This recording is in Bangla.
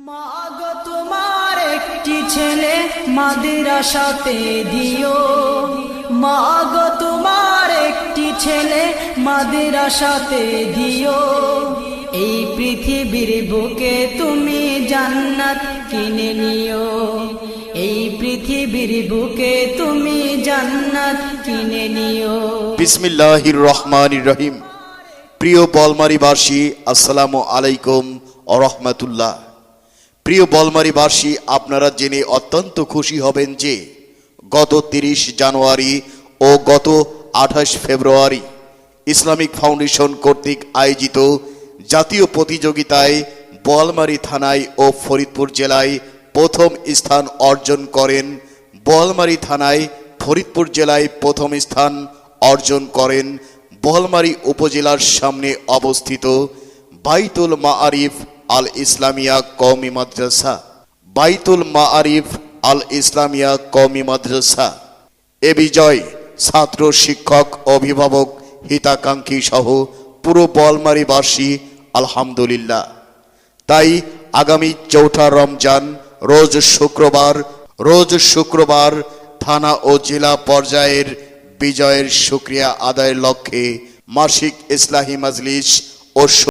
মাগো তোমার একটি ছেলে মাদ্রাসাতে দিও, মাগো তোমার একটি ছেলে মাদ্রাসাতে দিও। এই পৃথিবীর বুকে তুমি জান্নাত কিনে নিও, এই পৃথিবীর বুকে তুমি জান্নাত কিনে নিও। বিসমিল্লাহির রহমানির রহিম। প্রিয় বলমারীবাসী, আসসালামু আলাইকুম ওয়া রাহমাতুল্লাহ। প্রিয় বলমারীবাসী, আপনারা জেনে অত্যন্ত খুশি হবেন যে গত 30 জানুয়ারি ও গত 28 ফেব্রুয়ারি ইসলামিক ফাউন্ডেশন কর্তৃক আয়োজিত জাতীয় প্রতিযোগিতায় বোয়ালমারী থানায় ও ফরিদপুর জেলায় প্রথম স্থান অর্জন করেন। বোয়ালমারী থানায়, ফরিদপুর জেলায় প্রথম স্থান অর্জন করেন বোয়ালমারী উপজেলার সামনে অবস্থিত বাইতুল মাআরিফ আল ইসলামিয়া কওমি মাদ্রাসা। বাইতুল মাআরিফ আল ইসলামিয়া কওমি মাদ্রাসা। এ বিজয় ছাত্র, শিক্ষক, অভিভাবক, হিতাকাঙ্ক্ষী সহ পুরো বোয়ালমারীবাসী আলহামদুলিল্লাহ। তাই আগামী 4 রমজান রোজ শুক্রবার থানা ও জেলা পর্যায়ের বিজয়ের শুকরিয়া আদায়ের লক্ষ্যে মাসিক ইসলাহি মাজলিস ও